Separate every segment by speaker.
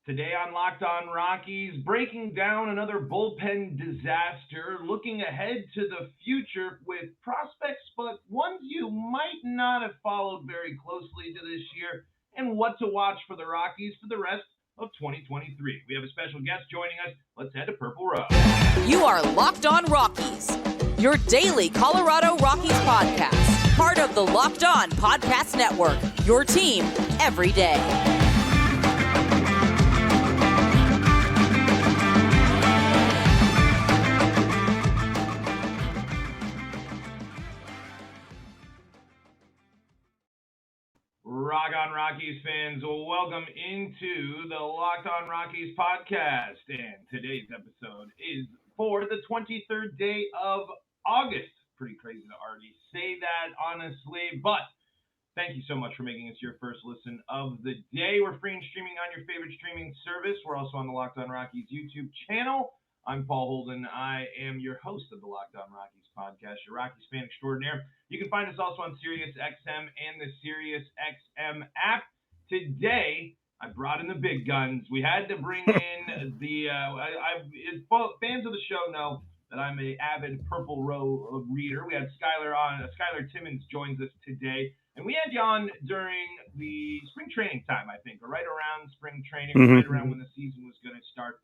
Speaker 1: Today on Locked On Rockies, breaking down another bullpen disaster, looking ahead to the future with prospects, but ones you might not have followed very closely to this year, and what to watch for the Rockies for the rest of 2023. We have a special guest joining us. Let's head to Purple Row.
Speaker 2: You are Locked On Rockies, your daily Colorado Rockies podcast, part of the Locked On Podcast Network, your team every day.
Speaker 1: Rock on Rockies fans, welcome into the Locked On Rockies podcast. And today's episode is for the 23rd day of August. Pretty crazy to already say that, honestly, but thank you so much for making us your first listen of the day. We're free and streaming on your favorite streaming service. We're also on the Locked On Rockies YouTube channel. I'm Paul Holden. I am your host of the Locked On Rockies podcast, your Rockies fan extraordinaire. You can find us also on SiriusXM and the SiriusXM app. Today, I brought in the big guns. We had to bring in the fans of the show know that I'm an avid Purple Row reader. We had Skyler on. Skyler Timmins joins us today. And we had you on during the spring training time, I think, or right around spring training, right around when the season was going to start.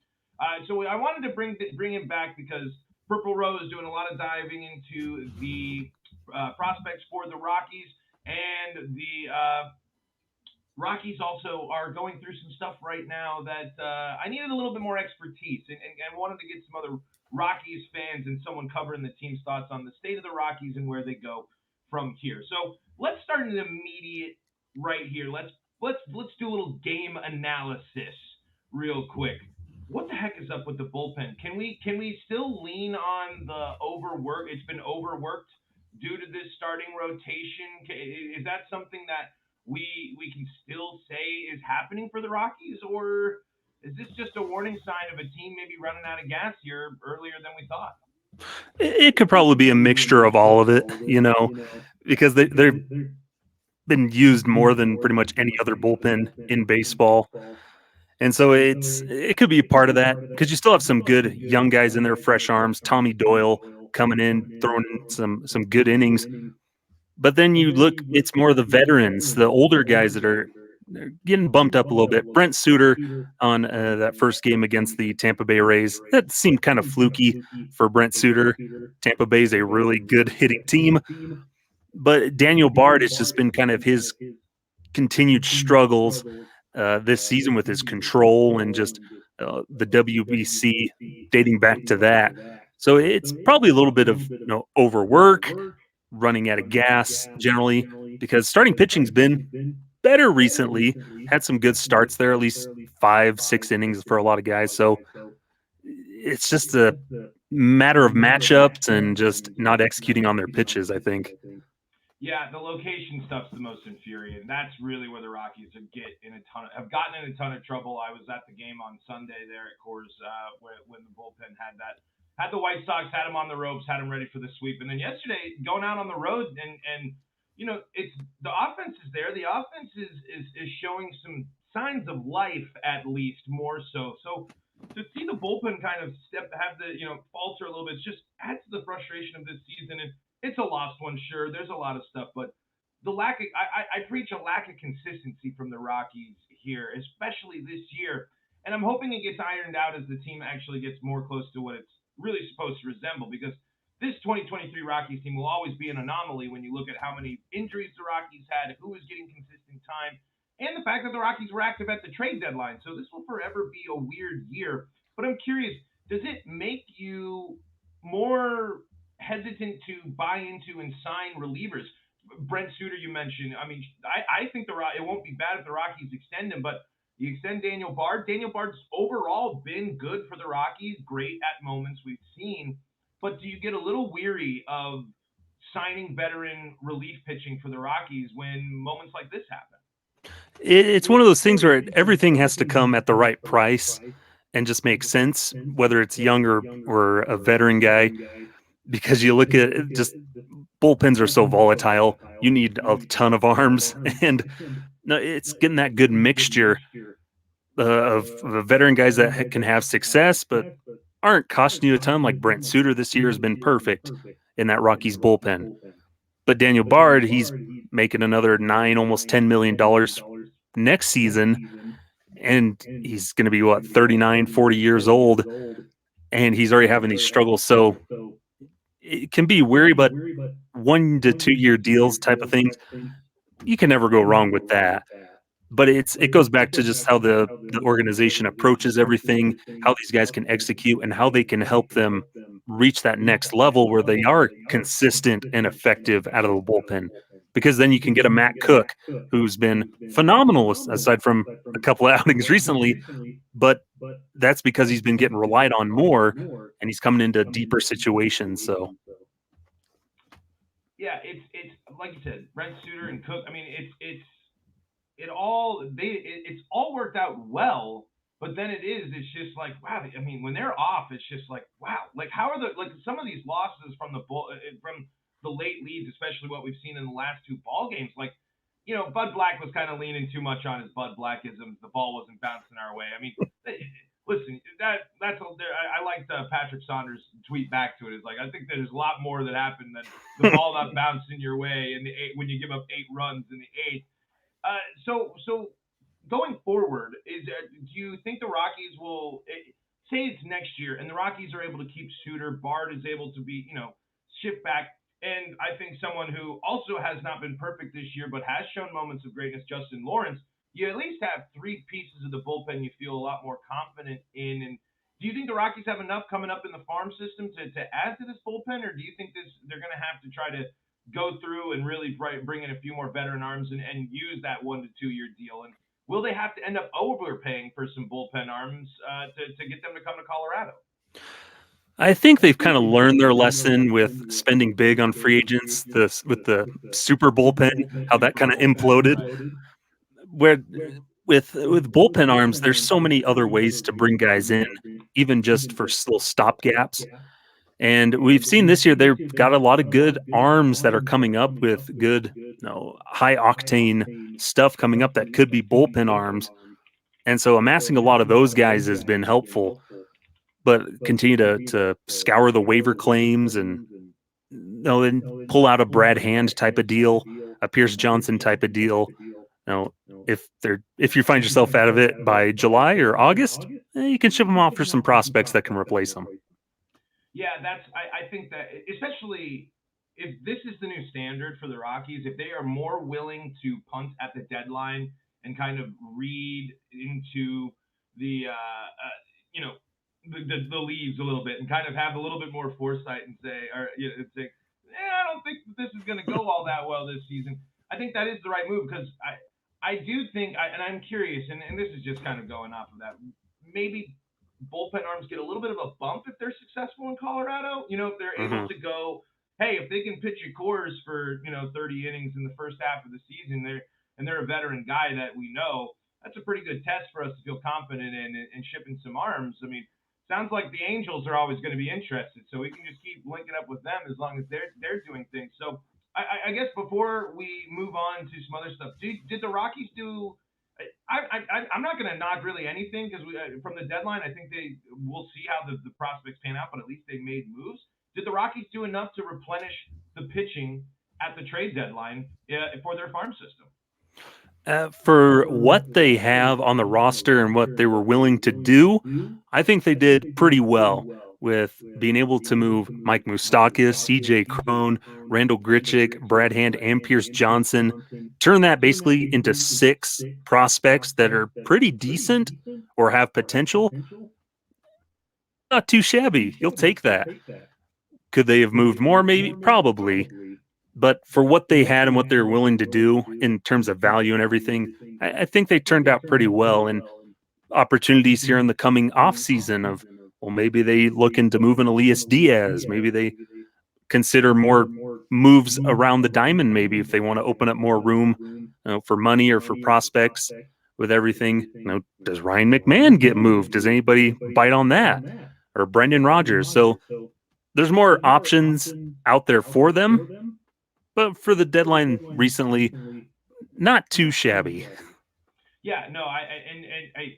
Speaker 1: So I wanted to bring him back because Purple Row is doing a lot of diving into the prospects for the Rockies, and the Rockies also are going through some stuff right now that I needed a little bit more expertise, and wanted to get some other Rockies fans and someone covering the team's thoughts on the state of the Rockies and where they go from here. So let's start an immediate right here. Let's do a little game analysis real quick. What the heck is up with the bullpen? Can we still lean on the overwork? It's been overworked due to this starting rotation. Is that something that we can still say is happening for the Rockies, or is this just a warning sign of a team maybe running out of gas here earlier than we thought?
Speaker 3: It could probably be a mixture of all of it, because they've been used more than pretty much any other bullpen in baseball. And so it could be a part of that, because you still have some good young guys in there, fresh arms. Tommy Doyle coming in, throwing in some good innings. But then you look, it's more the veterans, the older guys that are getting bumped up a little bit. Brent Suter on that first game against the Tampa Bay Rays, that seemed kind of fluky for Brent Suter. Tampa Bay is a really good hitting team. But Daniel Bard has just been kind of his continued struggles this season with his control and just the WBC dating back to that. So it's probably a little bit of overwork, running out of gas generally, because starting pitching's been better recently. Had some good starts there, at least 5-6 innings for a lot of guys. So it's just a matter of matchups and just not executing on their pitches, I think.
Speaker 1: Yeah, the location stuff's the most infuriating. That's really where the Rockies have gotten in a ton of trouble. I was at the game on Sunday there at Coors when the bullpen had the White Sox, had them on the ropes, had them ready for the sweep. And then yesterday, going out on the road and it's the offense is there. The offense is showing some signs of life, at least more so. So to see the bullpen kind of falter a little bit, just adds to the frustration of this season. And it's a lost one, sure. There's a lot of stuff, but the lack of I preach a lack of consistency from the Rockies here, especially this year. And I'm hoping it gets ironed out as the team actually gets more close to what it's really supposed to resemble, because this 2023 Rockies team will always be an anomaly when you look at how many injuries the Rockies had, who was getting consistent time, and the fact that the Rockies were active at the trade deadline. So this will forever be a weird year. But I'm curious, does it make you more hesitant to buy into and sign relievers? Brent Suter, you mentioned. I mean, I think it won't be bad if the Rockies extend him, but you extend Daniel Bard. Daniel Bard's overall been good for the Rockies, great at moments we've seen, but do you get a little weary of signing veteran relief pitching for the Rockies when moments like this happen?
Speaker 3: It's one of those things where everything has to come at the right price and just make sense, whether it's young or a veteran guy. Because you look at just bullpens are so volatile. You need a ton of arms, and it's getting that good mixture. of veteran guys that can have success, but aren't costing you a ton. Like Brent Suter this year has been perfect in that Rockies bullpen. But Daniel Bard, he's making another almost $10 million next season. And he's going to be, 39, 40 years old. And he's already having these struggles. So it can be weary, but 1 to 2 year deals type of things, you can never go wrong with that. But it goes back to just how the organization approaches everything, how these guys can execute, and how they can help them reach that next level where they are consistent and effective out of the bullpen. Because then you can get a Matt Cook, who's been phenomenal aside from a couple of outings recently, but that's because he's been getting relied on more, and he's coming into deeper situations. So
Speaker 1: Yeah, it's like you said, Brent Suter and Cook. I mean, it's all worked out well, but then it's just like, wow. I mean, when they're off, it's just like, wow. Like, how are some of these losses from the late leads, especially what we've seen in the last 2 ball games, like, Bud Black was kind of leaning too much on his Bud Blackisms. The ball wasn't bouncing our way. I mean, listen, I liked Patrick Saunders' tweet back to it. It's like, I think there's a lot more that happened than the ball not bouncing your way when you give up 8 runs in the 8th. So going forward, do you think the Rockies will say it's next year and the Rockies are able to keep Suter, Bard is able to be, shift back, and I think someone who also has not been perfect this year but has shown moments of greatness, Justin Lawrence, you at least have 3 pieces of the bullpen you feel a lot more confident in. And do you think the Rockies have enough coming up in the farm system to add to this bullpen, or do you think they're going to have to try to go through and really bring in a few more veteran arms and use that 1 to 2 year deal? And will they have to end up overpaying for some bullpen arms to get them to come to Colorado?
Speaker 3: I think they've kind of learned their lesson with spending big on free agents, with the super bullpen, how that kind of imploded. Where with bullpen arms, there's so many other ways to bring guys in, even just for little stopgaps. And we've seen this year they've got a lot of good arms that are coming up with good, high octane stuff coming up that could be bullpen arms. And so amassing a lot of those guys has been helpful. But continue to scour the waiver claims and then pull out a Brad Hand type of deal, a Pierce Johnson type of deal. If you find yourself out of it by July or August, you can ship them off for some prospects that can replace them.
Speaker 1: Yeah, I think that, especially if this is the new standard for the Rockies, if they are more willing to punt at the deadline and kind of read into the the leaves a little bit and kind of have a little bit more foresight and say, I don't think this is going to go all that well this season. I think that is the right move, because I do think, and I'm curious, and this is just kind of going off of that, maybe bullpen arms get a little bit of a bump if they're successful in Colorado. If they're able to go, hey, if they can pitch a Coors for 30 innings in the first half of the season, they're a veteran guy that we know, that's a pretty good test for us to feel confident in shipping some arms. I mean, sounds like the Angels are always going to be interested, so we can just keep linking up with them as long as they're doing things. So I guess before we move on to some other stuff, did the Rockies do? I'm not going to knock really anything, because from the deadline, I think we'll see how the prospects pan out, but at least they made moves. Did the Rockies do enough to replenish the pitching at the trade deadline for their farm system?
Speaker 3: For what they have on the roster and what they were willing to do, I think they did pretty well with being able to move Mike Moustakas, CJ Cron, Randall Grichuk, Brad Hand, and Pierce Johnson. Turn that basically into 6 prospects that are pretty decent or have potential. Not too shabby. You'll take that. Could they have moved more? Maybe, probably. But for what they had and what they were willing to do in terms of value and everything, I think they turned out pretty well. And opportunities here in the coming off season of, well, maybe they look into moving Elias Diaz. Maybe they consider more moves around the diamond, maybe if they want to open up more room for money or for prospects with everything. Does Ryan McMahon get moved? Does anybody bite on that? Or Brendan Rodgers? So there's more options out there for them. But for the deadline recently, not too shabby.
Speaker 1: Yeah, no,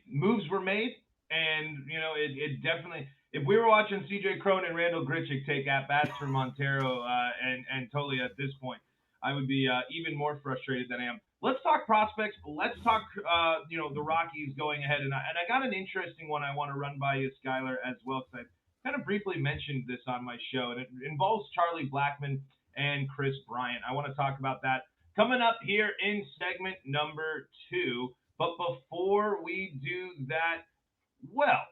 Speaker 1: moves were made, and it definitely. If we were watching C.J. Cron and Randall Grichuk take at bats for Montero and Totally at this point, I would be even more frustrated than I am. Let's talk prospects. Let's talk the Rockies going ahead, and I got an interesting one I want to run by you, Skyler, as well, because I kind of briefly mentioned this on my show, and it involves Charlie Blackmon and Chris Bryant. I want to talk about that coming up here in segment number 2. But before we do that, well,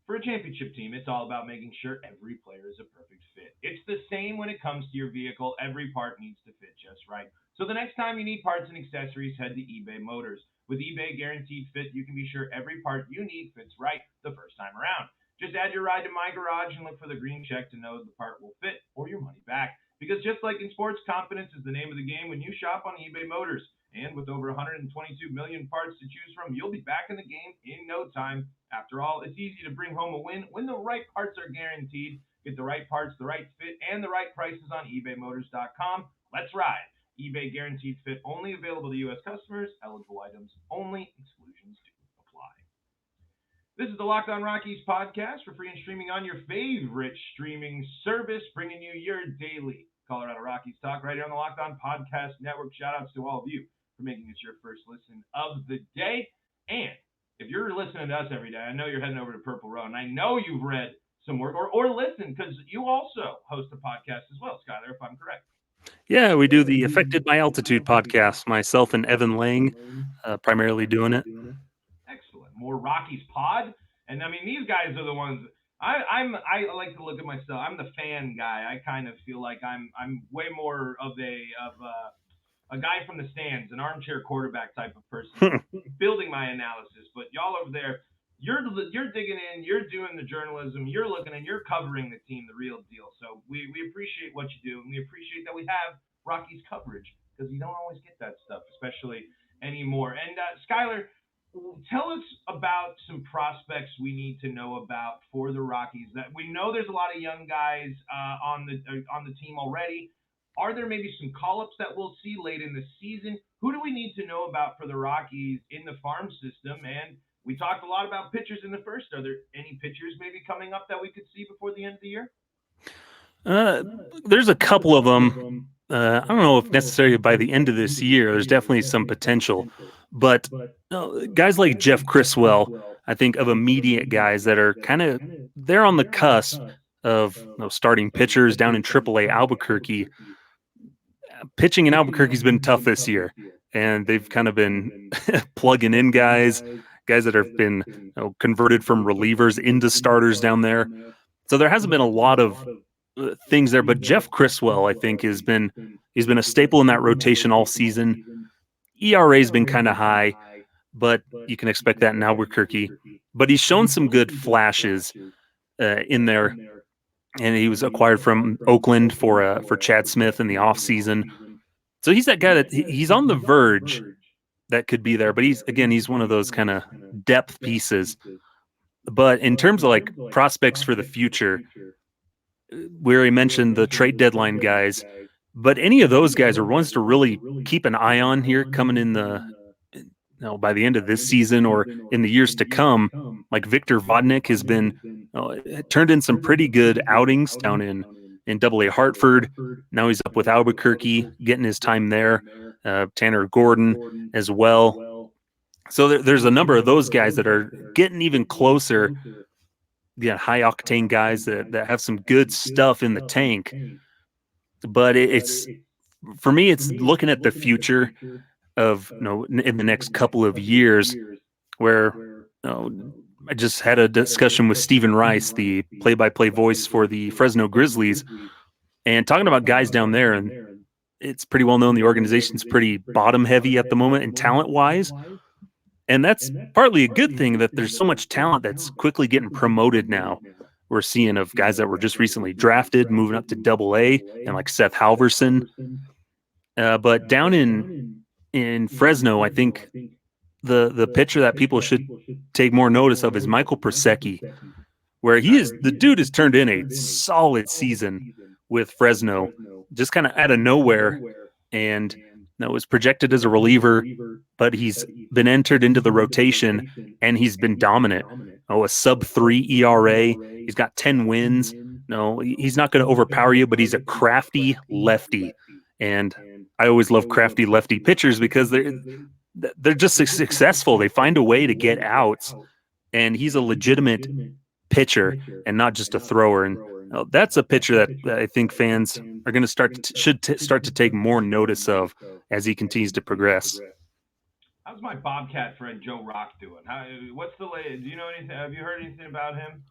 Speaker 1: for a championship team, it's all about making sure every player is a perfect fit. It's the same when it comes to your vehicle. Every part needs to fit just right. So the next time you need parts and accessories, head to eBay Motors. With eBay Guaranteed Fit, you can be sure every part you need fits right the first time around. Just add your ride to My Garage and look for the green check to know the part will fit or your money back. Because just like in sports, confidence is the name of the game when you shop on eBay Motors. And with over 122 million parts to choose from, you'll be back in the game in no time. After all, it's easy to bring home a win when the right parts are guaranteed. Get the right parts, the right fit, and the right prices on ebaymotors.com. Let's ride. eBay Guaranteed Fit only available to U.S. customers. Eligible items only. Exclusions do apply. This is the Locked On Rockies podcast for free and streaming on your favorite streaming service, bringing you your daily Colorado Rockies talk right here on the Locked On Podcast Network. Shout outs to all of you for making this your first listen of the day. And if you're listening to us every day, I know you're heading over to Purple Row, and I know you've read some work or listened, because you also host a podcast as well, Skyler, if I'm correct.
Speaker 3: Yeah, we do the Affected by Altitude podcast, myself and Evan Lang, primarily doing it.
Speaker 1: Excellent. More Rockies pod. And I mean, these guys are the ones I like to look at myself. I'm the fan guy. I kind of feel like I'm way more of a guy from the stands, an armchair quarterback type of person, building my analysis. But y'all over there, you're digging in, you're doing the journalism, you're looking and you're covering the team, the real deal. So we appreciate what you do, and we appreciate that we have Rockies coverage, because you don't always get that stuff, especially anymore. And Skyler, tell us about some prospects we need to know about for the Rockies. That we know there's a lot of young guys on the team already. Are there maybe some call-ups that we'll see late in the season? Who do we need to know about for the Rockies in the farm system? And we talked a lot about pitchers in the first. Are there any pitchers maybe coming up that we could see before the end of the year?
Speaker 3: There's a couple of them. I don't know if necessarily by the end of this year. There's definitely some potential. But guys like Jeff Criswell, I think of immediate guys that are kind of they're on the cusp of starting pitchers down in AAA Albuquerque. Pitching in Albuquerque's been tough this year, and they've kind of been plugging in guys that have been converted from relievers into starters down there. So there hasn't been a lot of things there, but Jeff Criswell, I think, he's been a staple in that rotation all season. ERA's been kind of high, but you can expect that in Albuquerque. But he's shown some good flashes in there, and he was acquired from Oakland for Chad Smith in the offseason. So he's that guy that he's on the verge that could be there, but he's one of those kind of depth pieces. But in terms of like prospects for the future, we already mentioned the trade deadline guys, but any of those guys are ones to really keep an eye on here coming in by the end of this season or in the years to come. Like Victor Vodnik has been turned in some pretty good outings down in AA Hartford. Now he's up with Albuquerque, getting his time there. Tanner Gordon as well. So there's a number of those guys that are getting even closer. Yeah, high octane guys that have some good stuff in the tank. But it's for me, it's looking at the future of in the next couple of years, where I just had a discussion with Stephen Rice, the play-by-play voice for the Fresno Grizzlies, and talking about guys down there, and it's pretty well known the organization's pretty bottom heavy at the moment and talent wise. And that's partly a good thing that there's so much talent that's quickly getting promoted now. We're seeing of guys that were just recently drafted moving up to AA, and like Seth Halverson. But down in Fresno, I think the pitcher that people should take more notice of is Michael Prosecki, where the dude has turned in a solid season with Fresno, just kind of out of nowhere. And was projected as a reliever, but he's been entered into the rotation and he's been dominant. A sub-3 ERA. He's got 10 wins. No, he's not going to overpower you, but he's a crafty lefty. And I always love crafty lefty pitchers because they're just successful. They find a way to get outs, and he's a legitimate pitcher and not just a thrower. And that's a pitcher that I think fans are going to should start to take more notice of as he continues to progress.
Speaker 1: How's my Bobcat friend Joe Rock doing? What's the latest? Do you know anything? Have you heard anything about him?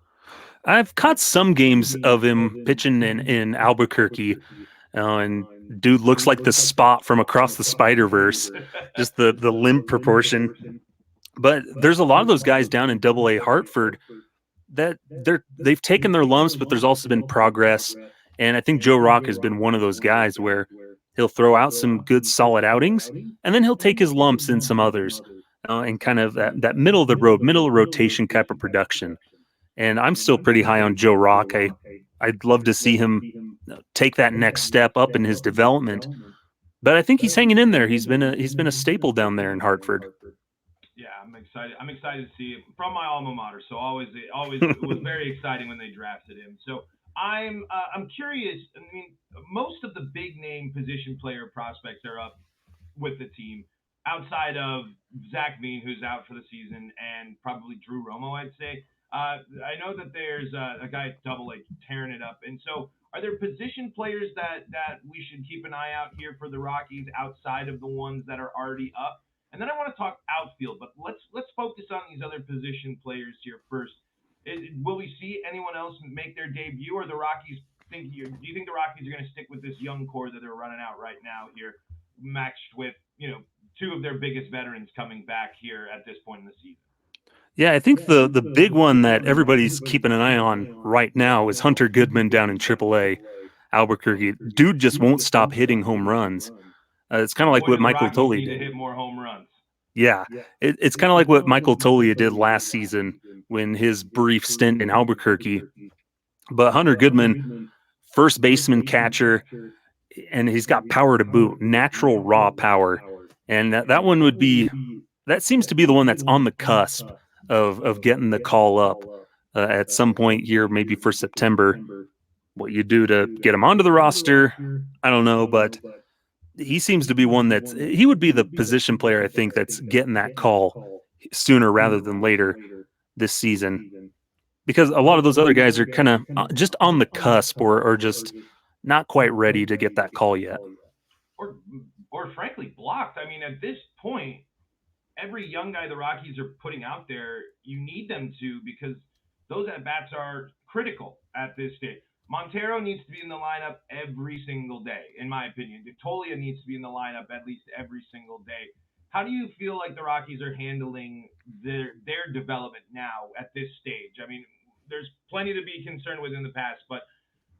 Speaker 3: I've caught some games of him pitching in Albuquerque, and dude looks like the Spot from Across the Spider-Verse, just the limb proportion. But there's a lot of those guys down in Double-A Hartford that they've taken their lumps, but there's also been progress. And I think Joe Rock has been one of those guys where he'll throw out some good solid outings, and then he'll take his lumps in some others, and kind of that middle of the road, middle of rotation type of production. And I'm still pretty high on Joe Rock. I'd love to see him take that next step up in his development, but I think he's hanging in there. He's been a staple down there in Hartford.
Speaker 1: Yeah, I'm excited. I'm excited to see it from my alma mater. So always it was very exciting when they drafted him. So I'm curious. I mean, most of the big name position player prospects are up with the team outside of Zach Veen, who's out for the season, and probably Drew Romo, I'd say. I know that there's a guy at Double-A tearing it up. And so are there position players that we should keep an eye out here for the Rockies outside of the ones that are already up? And then I want to talk outfield, but let's focus on these other position players here first. Will we see anyone else make their debut, or the Rockies do you think the Rockies are going to stick with this young core that they're running out right now here, matched with, two of their biggest veterans coming back here at this point in the season?
Speaker 3: Yeah, I think the big one that everybody's keeping an eye on right now is Hunter Goodman down in AAA, Albuquerque. Dude just won't stop hitting home runs. It's kind of like what Michael Toglia did.
Speaker 1: To hit more home runs.
Speaker 3: Yeah, it's kind of like what Michael Toglia did last season when his brief stint in Albuquerque. But Hunter Goodman, first baseman, catcher, and he's got power to boot, natural raw power. And that one that seems to be the one that's on the cusp of getting the call up at some point here, maybe for September. What you do to get him onto the roster, I don't know, but he seems to be one he would be the position player, I think, that's getting that call sooner rather than later this season, because a lot of those other guys are kind of just on the cusp or just not quite ready to get that call yet.
Speaker 1: Or frankly, blocked. I mean, at this point, every young guy the Rockies are putting out there, you need them to, because those at-bats are critical at this stage. Montero needs to be in the lineup every single day, in my opinion. Toglia needs to be in the lineup at least every single day. How do you feel like the Rockies are handling their development now at this stage? I mean, there's plenty to be concerned with in the past, but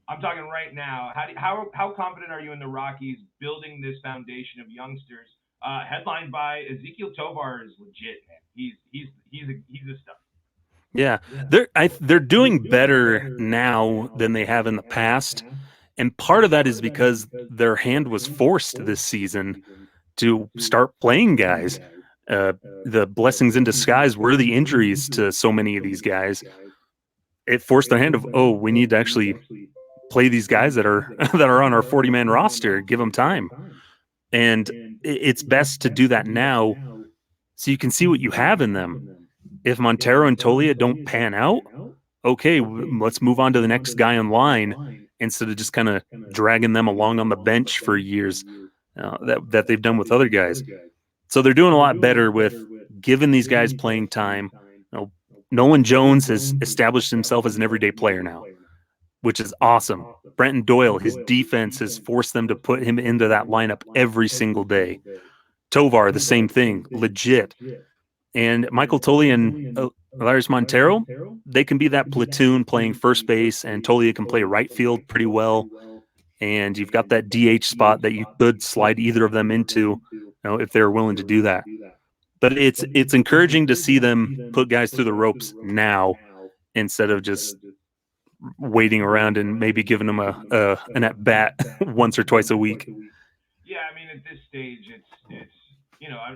Speaker 1: I'm talking right now. How confident are you in the Rockies building this foundation of youngsters? Headlined by Ezequiel Tovar is legit, man. He's a stud.
Speaker 3: Yeah, they're doing better now than they have in the past, and part of that is because their hand was forced this season to start playing guys. The blessings in disguise were the injuries to so many of these guys. It forced their hand of, we need to actually play these guys that are on our 40-man roster, give them time. And it's best to do that now so you can see what you have in them. If Montero and Toglia don't pan out, okay, let's move on to the next guy in line instead of just kind of dragging them along on the bench for years that they've done with other guys. So they're doing a lot better with giving these guys playing time. Nolan Jones has established himself as an everyday player now, which is awesome. Brenton Doyle, his defense has forced them to put him into that lineup every single day. Tovar, the same thing, legit. And Michael Toglia and Lars Montero, they can be that platoon playing first base, and Toglia can play right field pretty well. And you've got that DH spot that you could slide either of them into, if they're willing to do that. But it's encouraging to see them put guys through the ropes now instead of just waiting around and maybe giving them an at bat once or twice a week.
Speaker 1: Yeah, I mean, at this stage, it's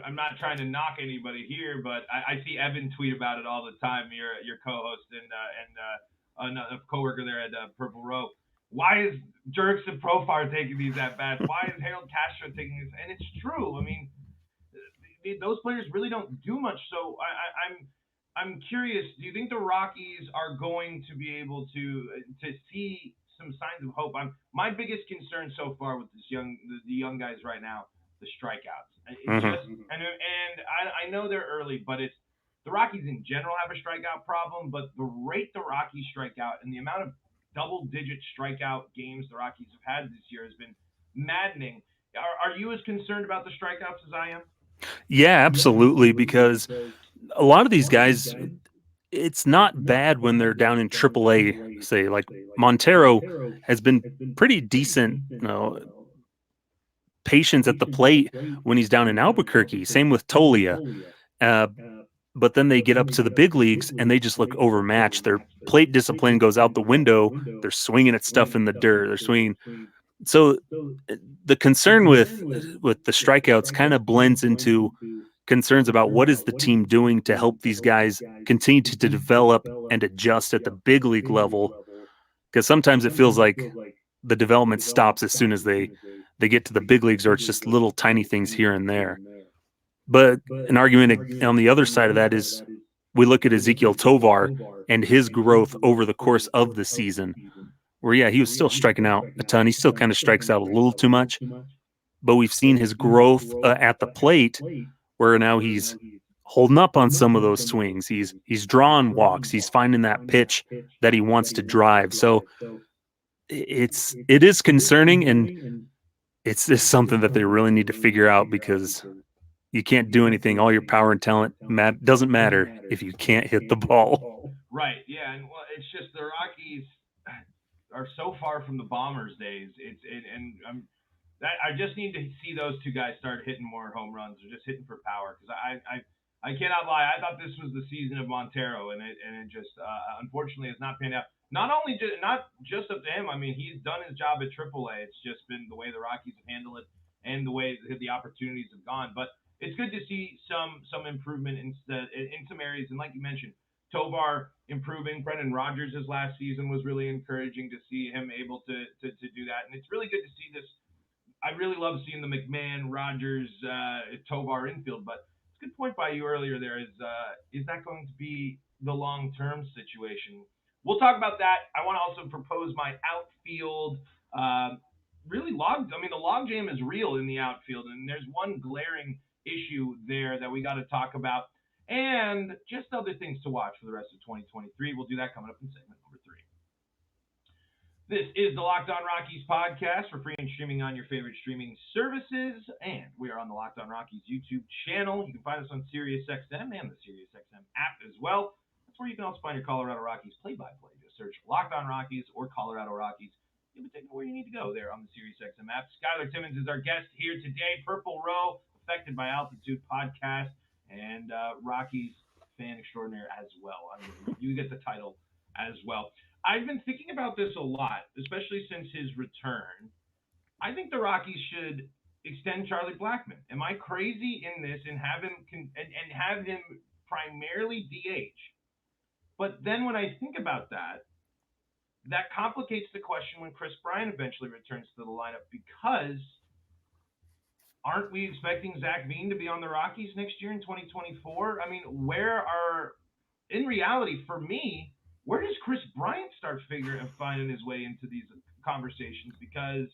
Speaker 1: I'm not trying to knock anybody here, but I see Evan tweet about it all the time. Your co-host and a coworker there at Purple Row. Why is Jurickson Profar taking these at bats? Why is Harold Castro taking these? And it's true. I mean, those players really don't do much. So I'm curious. Do you think the Rockies are going to be able to see some signs of hope? My biggest concern so far with the young guys right now, the strikeouts. It's just and I know they're early, but it's the Rockies in general have a strikeout problem. But the rate the Rockies strike out and the amount of double-digit strikeout games the Rockies have had this year has been maddening. Are you as concerned about the strikeouts as I am?
Speaker 3: Yeah, absolutely. Because a lot of these guys, it's not bad when they're down in AAA. Say, like Montero has been pretty decent, patience at the plate when he's down in Albuquerque. Same with Tolia. But then they get up to the big leagues and they just look overmatched. Their plate discipline goes out the window. They're swinging at stuff in the dirt. They're swinging. So the concern with the strikeouts kind of blends into concerns about what is the team doing to help these guys continue to develop and adjust at the big league level. Because sometimes it feels like the development stops as soon as they get to the big leagues, or it's just little tiny things here and there. But an argument on the other side of that is we look at Ezequiel Tovar and his growth over the course of the season, where, yeah, he was still striking out a ton. He still kind of strikes out a little too much. But we've seen his growth at the plate, where now he's holding up on some of those swings. He's drawing walks. He's finding that pitch that he wants to drive. So it is concerning, and it's just something that they really need to figure out, because you can't do anything. All your power and talent doesn't matter if you can't hit the ball.
Speaker 1: Right. Yeah. And it's just the Rockies are so far from the Bombers days. I just need to see those two guys start hitting more home runs, or just hitting for power, because I cannot lie. I thought this was the season of Montero, and it just unfortunately has not panned out. Not just up to him. I mean, he's done his job at AAA. It's just been the way the Rockies have handled it and the way the opportunities have gone. But it's good to see some improvement in some areas. And like you mentioned, Tovar improving. Brendan Rodgers' last season was really encouraging to see him able to do that. And it's really good to see this. I really love seeing the McMahon, Rodgers, Tovar infield. But it's a good point by you earlier there. Is that going to be the long-term situation? We'll talk about that. I want to also propose my outfield the logjam is real in the outfield, and there's one glaring issue there that we got to talk about, and just other things to watch for the rest of 2023. We'll do that coming up in segment number 3. This is the Locked On Rockies podcast for free and streaming on your favorite streaming services, and we are on the Locked On Rockies YouTube channel. You can find us on SiriusXM and the SiriusXM app as well. That's where you can also find your Colorado Rockies play-by-play. Just search Locked On Rockies or Colorado Rockies. You'll be taken where you need to go there on the SiriusXM app. Skyler Timmins is our guest here today. Purple Row, Affected by Altitude podcast, and Rockies fan extraordinaire as well. I mean, you get the title as well. I've been thinking about this a lot, especially since his return. I think the Rockies should extend Charlie Blackmon. Am I crazy in this and have him primarily DH? But then when I think about that complicates the question when Chris Bryant eventually returns to the lineup, because aren't we expecting Zach Veen to be on the Rockies next year in 2024? I mean, in reality, for me, where does Chris Bryant start finding his way into these conversations? Because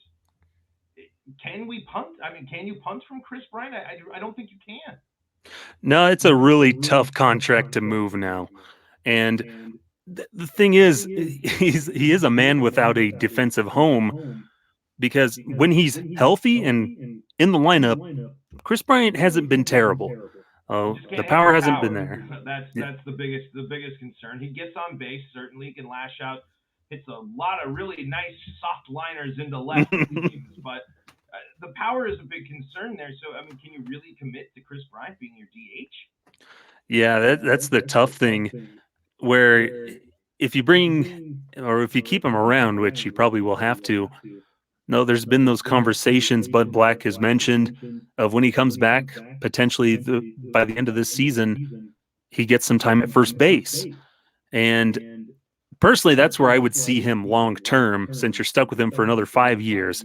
Speaker 1: can we punt? I mean, can you punt from Chris Bryant? I don't think you can.
Speaker 3: No, it's a really tough contract to move now. And the thing is, he is a man without a defensive home, because when he's healthy and in the lineup, Chris Bryant hasn't been terrible. The power hasn't been there.
Speaker 1: That's the biggest concern. He gets on base, certainly. He can lash out, hits a lot of really nice soft liners into left teams, but the power is a big concern there. So, I mean, can you really commit to Chris Bryant being your DH?
Speaker 3: Yeah, that's the tough thing, where if you keep him around, which you probably will have to, No, there's been those conversations Bud Black has mentioned of when he comes back, potentially by the end of this season, he gets some time at first base. And personally, that's where I would see him long term, since you're stuck with him for another 5 years.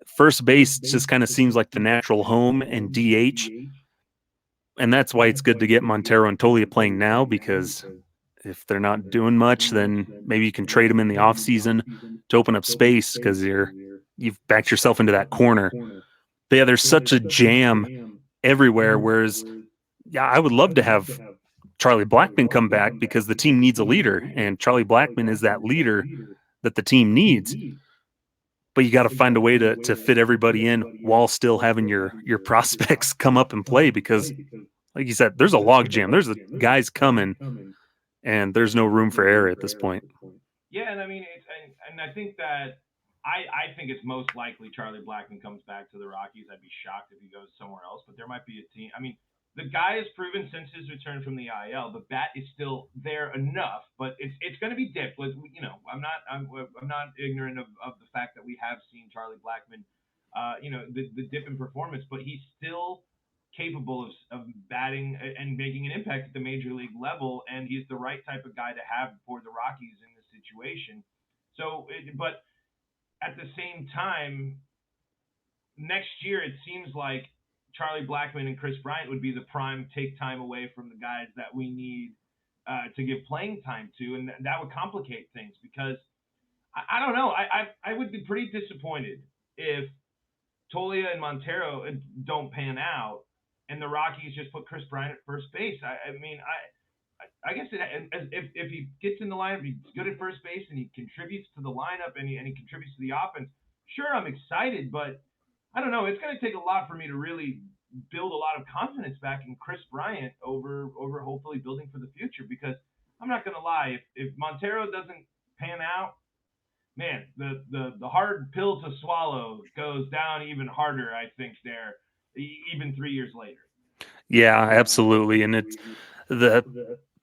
Speaker 3: First base just kind of seems like the natural home, and DH. And that's why it's good to get Montero and Tolia playing now, because if they're not doing much, then maybe you can trade them in the offseason to open up space, because you've backed yourself into that corner. But yeah, there's such a jam everywhere, whereas, yeah, I would love to have Charlie Blackmon come back, because the team needs a leader, and Charlie Blackmon is that leader that the team needs. But you got to find a way to fit everybody in while still having your prospects come up and play, because, like you said, there's a log jam. There's guys coming, and there's no room for error at this point.
Speaker 1: Yeah, and I mean, and I think that I think it's most likely Charlie Blackmon comes back to the Rockies. I'd be shocked if he goes somewhere else, but there might be a team. I mean, the guy has proven since his return from the IL, the bat is still there enough, but it's going to be dipped. I'm not ignorant of the fact that we have seen Charlie Blackmon, the dip in performance, but he's still capable of batting and making an impact at the major league level, and he's the right type of guy to have for the Rockies in this situation. But at the same time, next year it seems like Charlie Blackmon and Chris Bryant would be the prime take time away from the guys that we need to give playing time to, and that would complicate things, because I don't know. I would be pretty disappointed if Tolia and Montero don't pan out, and the Rockies just put Chris Bryant at first base. I guess if he gets in the lineup, he's good at first base, and he contributes to the lineup, and he contributes to the offense. Sure, I'm excited, but I don't know. It's going to take a lot for me to really build a lot of confidence back in Chris Bryant over hopefully building for the future, because I'm not going to lie. If Montero doesn't pan out, man, the hard pill to swallow goes down even harder, I think, there, even 3 years later.
Speaker 3: Yeah, absolutely. And it's the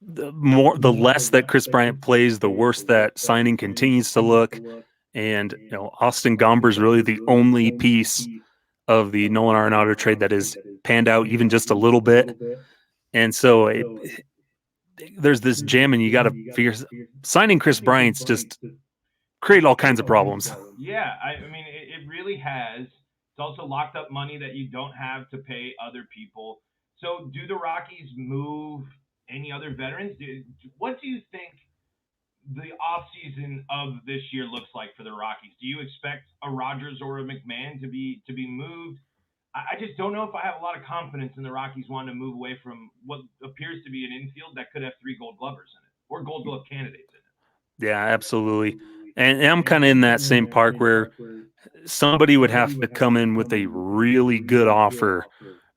Speaker 3: less that Chris Bryant plays, the worse that signing continues to look. And Austin Gomber's really the only piece of the Nolan Arenado trade that has panned out even just a little bit. And so there's this jam, and you got to figure signing Chris Bryant's just create all kinds of problems.
Speaker 1: Yeah, I mean, it really has. It's also locked up money that you don't have to pay other people. So do the Rockies move any other veterans? What do you think the offseason of this year looks like for the Rockies? Do you expect a Rogers or a McMahon to be moved? I just don't know if I have a lot of confidence in the Rockies wanting to move away from what appears to be an infield that could have 3 Gold Glovers in it, or Gold Glove candidates in it.
Speaker 3: Yeah, absolutely. And I'm kind of in that same park where somebody would have to come in with a really good offer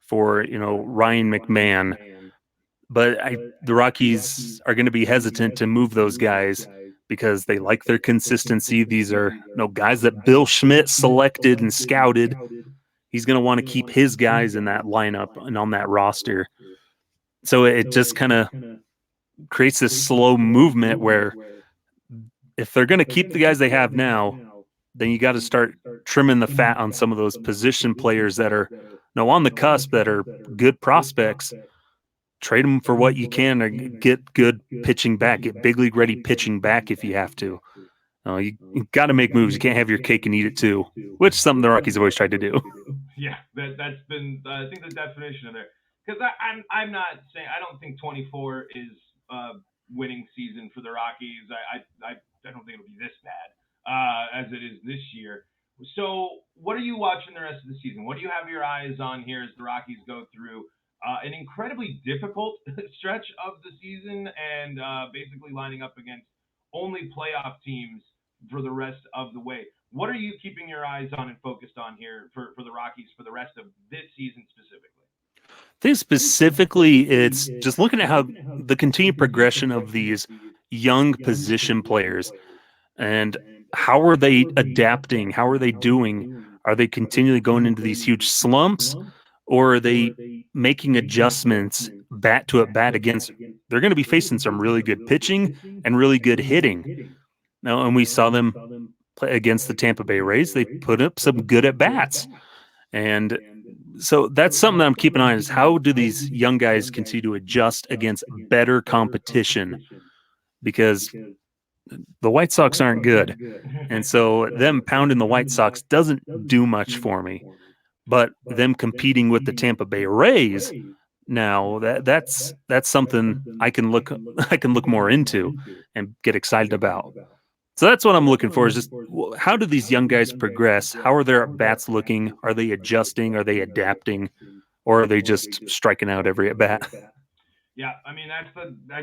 Speaker 3: for, Ryan McMahon. But the Rockies are going to be hesitant to move those guys because they like their consistency. These are guys that Bill Schmidt selected and scouted. He's going to want to keep his guys in that lineup and on that roster. So it just kind of creates this slow movement where if they're going to keep the guys they have now, then you got to start trimming the fat on some of those position players that are on the cusp, that are good prospects. Trade them for what you can, or get good pitching back, get big league ready pitching back if you have to. You got to make moves. You can't have your cake and eat it too, which is something the Rockies have always tried to do.
Speaker 1: Yeah, that's been I think the definition of there. Because I'm not saying, I don't think 24 is a winning season for the Rockies. I don't think it'll be this bad as it is this year. So what are you watching the rest of the season? What do you have your eyes on here as the Rockies go through an incredibly difficult stretch of the season, and basically lining up against only playoff teams for the rest of the way? What are you keeping your eyes on and focused on here for the Rockies for the rest of this season specifically?
Speaker 3: I think specifically it's just looking at how the continued progression of these young position players, and how are they adapting? How are they doing? Are they continually going into these huge slumps, or are they making adjustments bat to bat against? They're going to be facing some really good pitching and really good hitting. Now, and we saw them against the Tampa Bay Rays, they put up some good at bats. And so that's something that I'm keeping an eye on, is how do these young guys continue to adjust against better competition? Because the White Sox aren't good. And so them pounding the White Sox doesn't do much for me. But them competing with the Tampa Bay Rays, now that's something I can look more into and get excited about. So that's what I'm looking for, is just how do these young guys progress? How are their at-bats looking? Are they adjusting? Are they adapting? Or are they just striking out every at-bat?
Speaker 1: Yeah, I mean I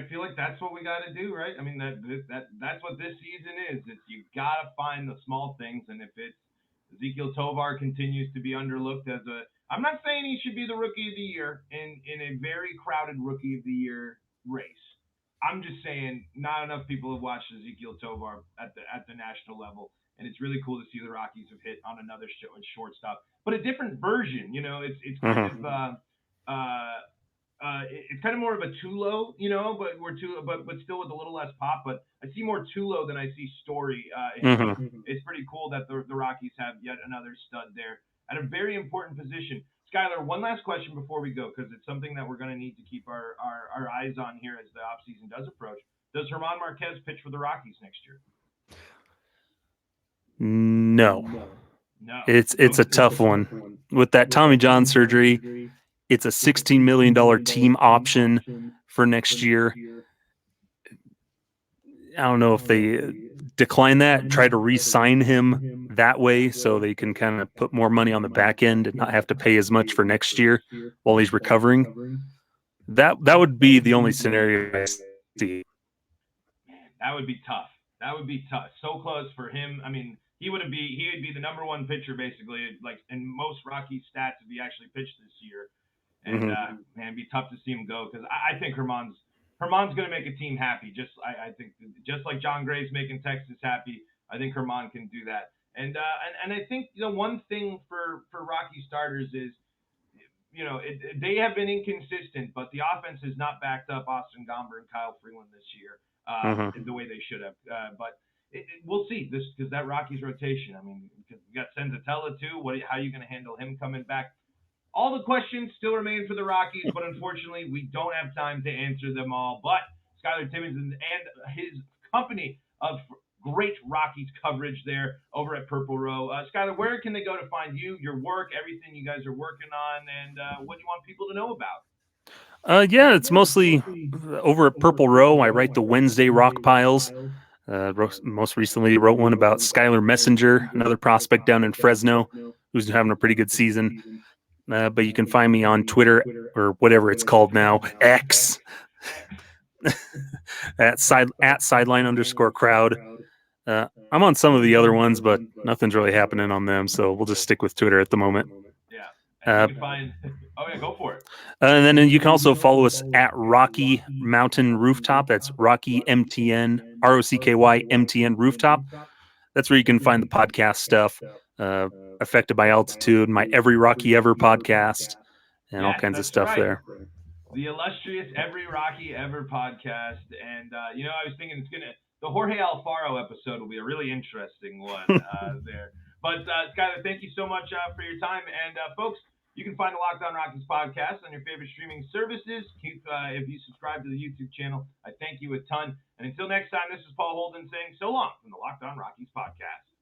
Speaker 1: feel like that's what we got to do, right? I mean that's what this season is. It's you got to find the small things, and if it's Ezequiel Tovar continues to be underlooked as I'm not saying he should be the rookie of the year in a very crowded rookie of the year race. I'm just saying not enough people have watched Ezequiel Tovar at the national level, and it's really cool to see the Rockies have hit on another shortstop, but a different version. It's kind of it's kind of more of a Tulo, but but still with a little less pop. But I see more Tulo than I see Story. It's pretty cool that the Rockies have yet another stud there at a very important position. Skyler, one last question before we go, because it's something that we're going to need to keep our eyes on here as the offseason does approach. Does German Marquez pitch for the Rockies next year?
Speaker 3: No. It's a tough one. With that Tommy John surgery, it's a $16 million team option for next year. I don't know if they decline that, try to re-sign him that way so they can kind of put more money on the back end and not have to pay as much for next year while he's recovering. That would be the only scenario I see.
Speaker 1: Man, that would be tough. So close for him. I mean, he would be the number one pitcher basically, like in most Rockies stats if he actually pitched this year. And man, it'd be tough to see him go, because I think Herman's going to make a team happy. I think just like John Gray's making Texas happy, I think Herman can do that. And I think one thing for Rocky starters is they have been inconsistent, but the offense has not backed up Austin Gomber and Kyle Freeland this year the way they should have. But we'll see this, because that Rockies rotation. I mean, you got Senzatella too. How are you going to handle him coming back? All the questions still remain for the Rockies, but unfortunately, we don't have time to answer them all. But Skyler Timmins and his company of great Rockies coverage there over at Purple Row. Skyler, where can they go to find you, your work, everything you guys are working on, and what do you want people to know about?
Speaker 3: Yeah, it's mostly over at Purple Row. I write the Wednesday Rock Piles. Most recently wrote one about Skyler Messenger, another prospect down in Fresno who's having a pretty good season. But you can find me on Twitter, or whatever it's called now, X, at sideline_crowd. I'm on some of the other ones, but nothing's really happening on them, so we'll just stick with Twitter at the moment.
Speaker 1: Yeah. And you can find go for it.
Speaker 3: And then you can also follow us at Rocky Mountain Rooftop. That's Rocky MTN, ROCKY MTN Rooftop. That's where you can find the podcast stuff. Affected by Altitude, my Every Rocky Ever podcast, and all kinds of stuff there.
Speaker 1: The illustrious Every Rocky Ever podcast. And, I was thinking the Jorge Alfaro episode will be a really interesting one there. But, Skyler, thank you so much for your time. And, folks, you can find the Locked On Rockies podcast on your favorite streaming services. If you subscribe to the YouTube channel, I thank you a ton. And until next time, this is Paul Holden saying so long from the Locked On Rockies podcast.